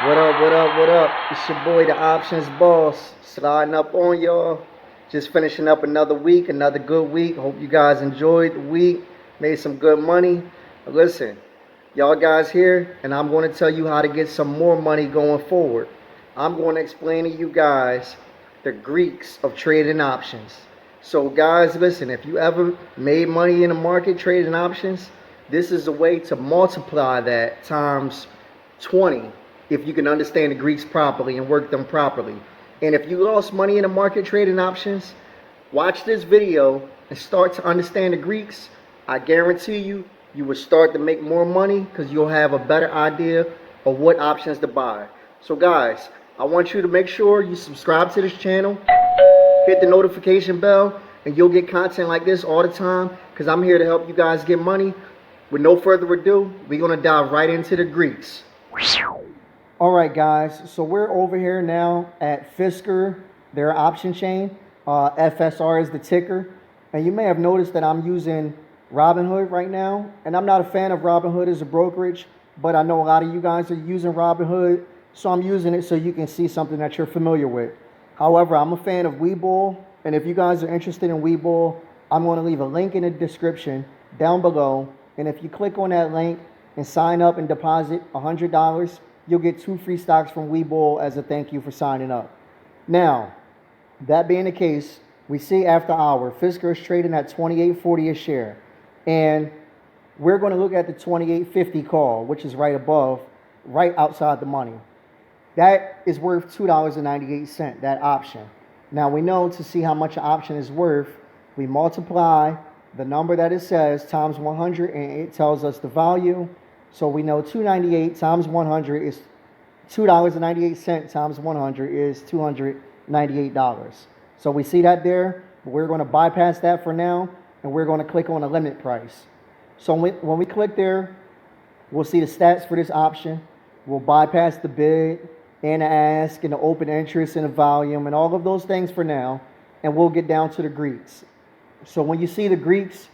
What up, what up, what up? It's your boy, the Options Boss, sliding up on y'all. Just finishing up another week, another good week. Hope you guys enjoyed the week, made some good money. Listen, y'all guys here, and I'm going to tell you how to get some more money going forward. I'm going to explain to you guys the Greeks of trading options. So, guys, listen, if you ever made money in the market trading options, this is a way to multiply that times 20 if you can understand the Greeks properly and work them properly. And if you lost money in the market trading options, watch this video and start to understand the Greeks. I guarantee you, you will start to make more money because you'll have a better idea of what options to buy. So guys, I want you to make sure you subscribe to this channel, hit the notification bell, and you'll get content like this all the time because I'm here to help you guys get money. With no further ado, we're going to dive right into the Greeks. All right, guys, so we're over here now at Fisker, their option chain. FSR is the ticker. And you may have noticed that I'm using Robinhood right now. And I'm not a fan of Robinhood as a brokerage, but I know a lot of you guys are using Robinhood. So I'm using it so you can see something that you're familiar with. However, I'm a fan of Webull. And if you guys are interested in Webull, I'm going to leave a link in the description down below. And if you click on that link and sign up and deposit $100, you'll get 2 free stocks from Webull as a thank you for signing up. Now, that being the case, we see after hour, Fisker is trading at $28.40 a share. And we're going to look at the $28.50 call, which is right above, right outside the money. That is worth $2.98, that option. Now, we know to see how much an option is worth, we multiply the number that it says times 100, and it tells us the value. So we know 298 times 100 is $2.98 times 100 is $298. So we see that there. But we're going to bypass that for now, and we're going to click on the limit price. So when we click there, we'll see the stats for this option. We'll bypass the bid and the ask and the open interest and the volume and all of those things for now, and we'll get down to the Greeks. So when you see the Greeks,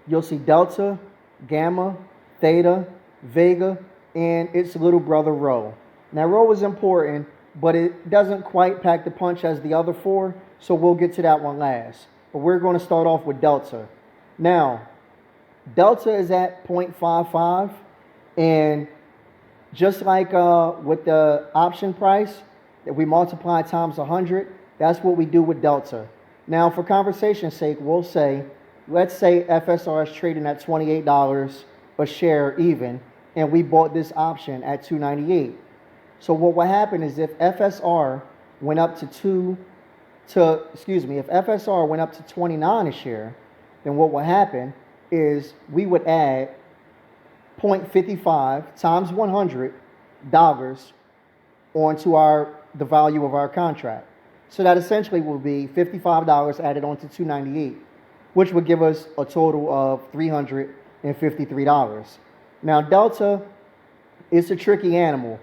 you'll see delta, gamma, theta, vega, and its little brother rho. Now rho is important, but it doesn't quite pack the punch as the other 4, so we'll get to that one last. But we're going to start off with delta. Now, delta is at 0.55, and just like with the option price, if we multiply times 100, that's what we do with delta. Now, for conversation's sake, we'll say, let's say FSR is trading at $28 a share even, and we bought this option at $2.98. So what will happen is if FSR went up to if FSR went up to 29 a share, then what will happen is we would add 0.55 times $100 onto the value of our contract. So that essentially will be $55 added onto $2.98, which would give us a total of $353. Now, delta is a tricky animal.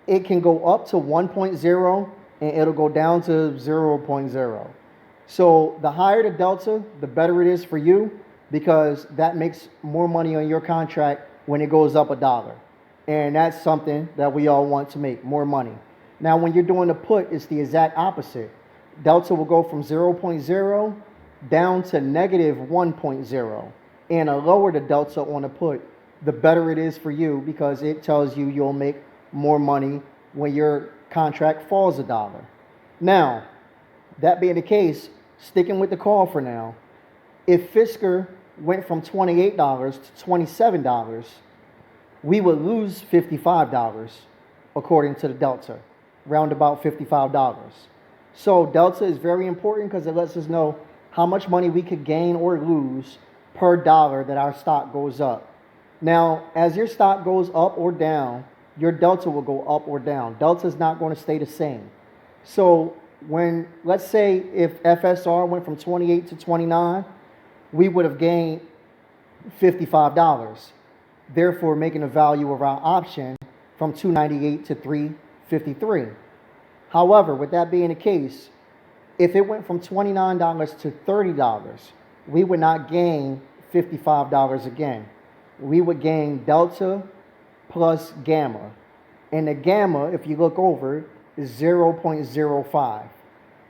It can go up to 1.0 and it'll go down to 0.0. So the higher the delta, the better it is for you because that makes more money on your contract when it goes up $1. And that's something that we all want to make, more money. Now, when you're doing a put, it's the exact opposite. Delta will go from 0.0 down to negative 1.0. And the lower the delta on a put, the better it is for you because it tells you you'll make more money when your contract falls $1. Now, that being the case, sticking with the call for now, if Fisker went from $28 to $27, we would lose $55 according to the delta, round about $55. So delta is very important because it lets us know how much money we could gain or lose per dollar that our stock goes up. Now, as your stock goes up or down, your delta will go up or down. Delta is not going to stay the same. So when, let's say if FSR went from 28 to 29, we would have gained $55, therefore making the value of our option from $2.98 to $3.53. However, with that being the case, if it went from $29 to $30, we would not gain $55 again. We would gain delta plus gamma. And the gamma, if you look over, is 0.05.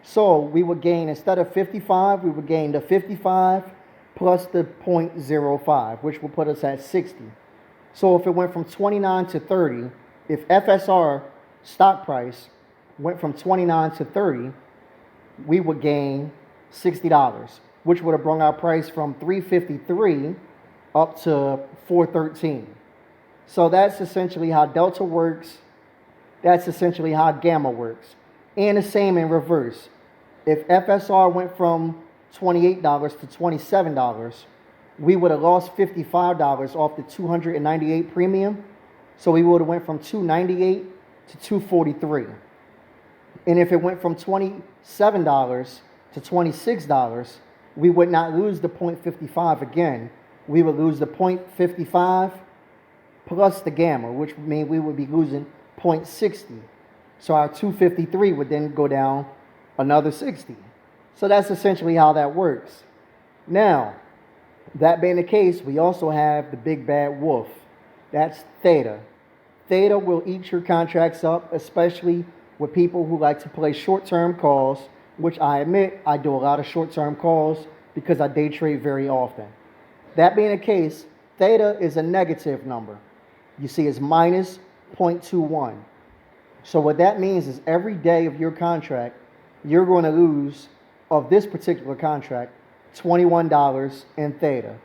So we would gain, instead of 55, we would gain the 55 plus the 0.05, which will put us at 60. So if it went from 29 to 30, if FSR stock price went from 29 to 30, we would gain $60, which would have brought our price from 353 up to 413. So that's essentially how delta works. That's essentially how gamma works. And the same in reverse. If FSR went from $28 to $27, we would have lost $55 off the 298 premium. So we would have went from 298 to 243. And if it went from $27 to $26, we would not lose the 0.55 again. We would lose the 0.55 plus the gamma, which would mean we would be losing 0.60. So our 253 would then go down another 60. So that's essentially how that works. Now, that being the case, we also have the big bad wolf. That's Theta. Theta will eat your contracts up, especially with people who like to play short-term calls, which I admit I do a lot of short-term calls because I day trade very often. That being the case, Theta is a negative number. You see it's minus 0.21. So what that means is every day of your contract, you're going to lose, of this particular contract, $21 in Theta.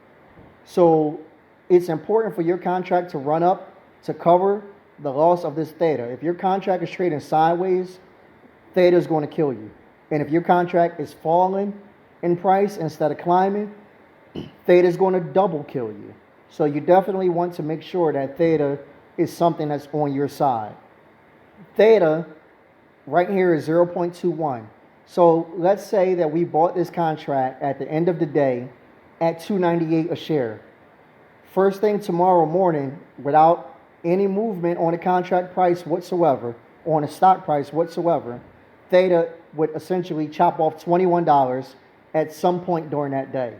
So it's important for your contract to run up to cover the loss of this Theta. If your contract is trading sideways, Theta is going to kill you. And if your contract is falling in price instead of climbing, Theta is going to double kill you. So you definitely want to make sure that Theta is something that's on your side. Theta right here is 0.21. So let's say that we bought this contract at the end of the day at $2.98 a share. First thing tomorrow morning, without any movement on the contract price whatsoever, on the stock price whatsoever, Theta would essentially chop off $21 at some point during that day.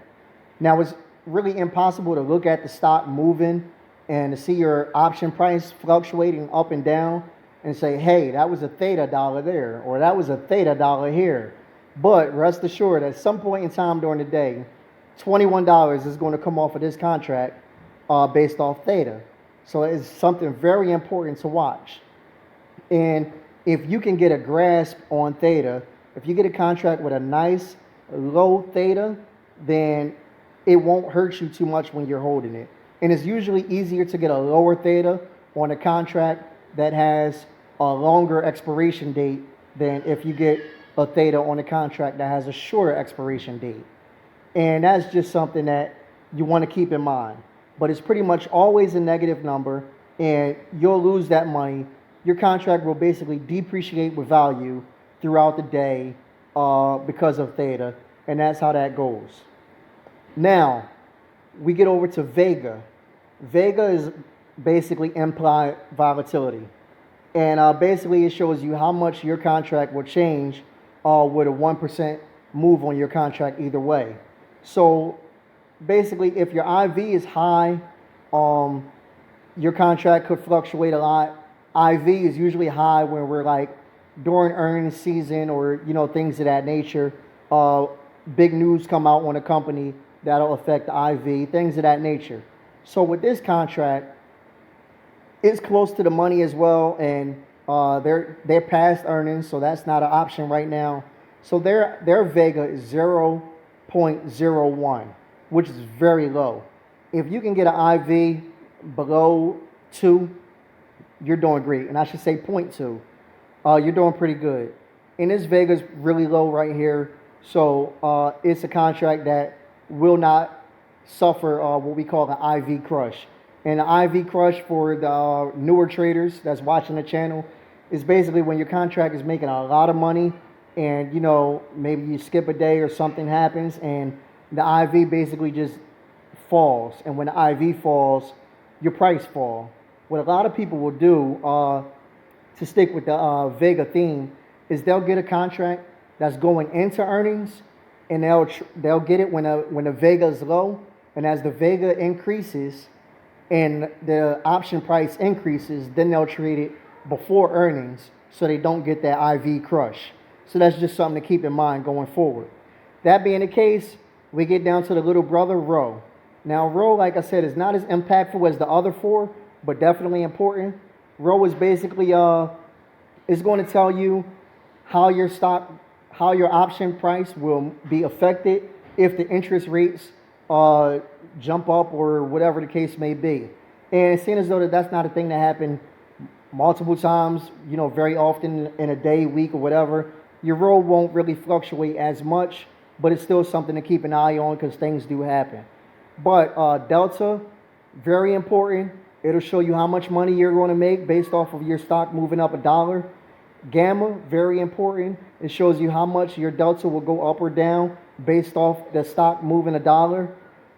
Now, it's really impossible to look at the stock moving and to see your option price fluctuating up and down and say, hey, that was a Theta dollar there, or that was a Theta dollar here. But rest assured, at some point in time during the day, $21 is going to come off of this contract based off Theta. So it's something very important to watch. And if you can get a grasp on Theta, if you get a contract with a nice low Theta, then it won't hurt you too much when you're holding it. And it's usually easier to get a lower Theta on a contract that has a longer expiration date than if you get a Theta on a contract that has a shorter expiration date. And that's just something that you want to keep in mind. But it's pretty much always a negative number, and you'll lose that money. Your contract will basically depreciate with value throughout the day because of Theta, and that's how that goes. Now, we get over to Vega. Vega is basically implied volatility. And basically it shows you how much your contract will change with a 1% move on your contract either way. So basically if your IV is high, your contract could fluctuate a lot. IV is usually high when we're like during earnings season or, things of that nature. Big news come out on a company that'll affect the IV, things of that nature. So with this contract, it's close to the money as well, and they're past earnings, so that's not an option right now. So their Vega is 0.01, which is very low. If you can get an IV below 2, you're doing great. And I should say 0.2. You're doing pretty good. And this Vega's really low right here, so it's a contract that will not suffer what we call an IV crush. And the IV crush for the newer traders that's watching the channel is basically when your contract is making a lot of money and, maybe you skip a day or something happens and the IV basically just falls. And when the IV falls, your price falls. What a lot of people will do to stick with the Vega theme is they'll get a contract that's going into earnings and they'll get it when the Vega is low. And as the Vega increases, and the option price increases, then they'll trade it before earnings so they don't get that IV crush. So that's just something to keep in mind going forward. That being the case, we get down to the little brother, Rho. Now, Rho, like I said, is not as impactful as the other four, but definitely important. Rho is basically is going to tell you how your option price will be affected if the interest rates jump up or whatever the case may be. And seeing as though that's not a thing that happened multiple times, very often in a day, week, or whatever, your Rho won't really fluctuate as much, but it's still something to keep an eye on because things do happen. But Delta, very important. It'll show you how much money you're going to make based off of your stock moving up $1. Gamma, very important. It shows you how much your Delta will go up or down based off the stock moving $1.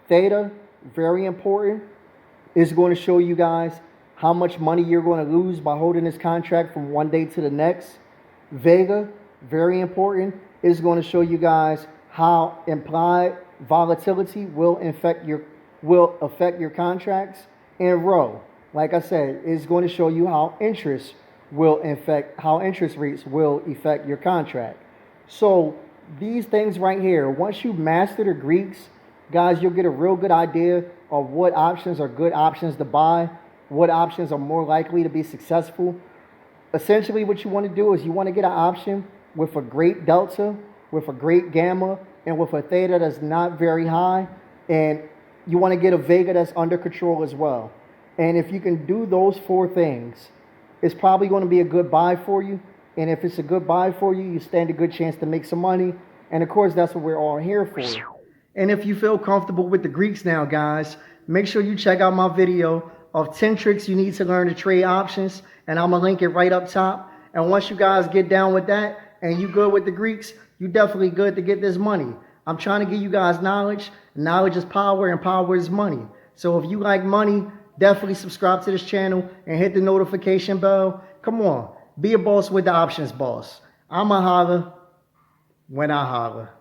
Theta, very important. It's going to show you guys how much money you're going to lose by holding this contract from one day to the next. Vega, very important. It's going to show you guys how implied volatility will affect your contracts. And Rho, like I said, is going to show you how interest rates will affect your contract. So these things right here, once you master the Greeks, guys, you'll get a real good idea of what options are good options to buy, what options are more likely to be successful. Essentially, what you want to do is you want to get an option with a great delta, with a great gamma, and with a theta that's not very high, and you want to get a vega that's under control as well. And if you can do those four things, it's probably going to be a good buy for you. And if it's a good buy for you, you stand a good chance to make some money. And of course, that's what we're all here for. And if you feel comfortable with the Greeks now, guys, make sure you check out my video of 10 tricks you need to learn to trade options. And I'm going to link it right up top. And once you guys get down with that and you good with the Greeks, you definitely good to get this money. I'm trying to give you guys knowledge. Knowledge is power and power is money. So if you like money, definitely subscribe to this channel and hit the notification bell. Come on, be a boss with the options boss. I'ma holler when I holler.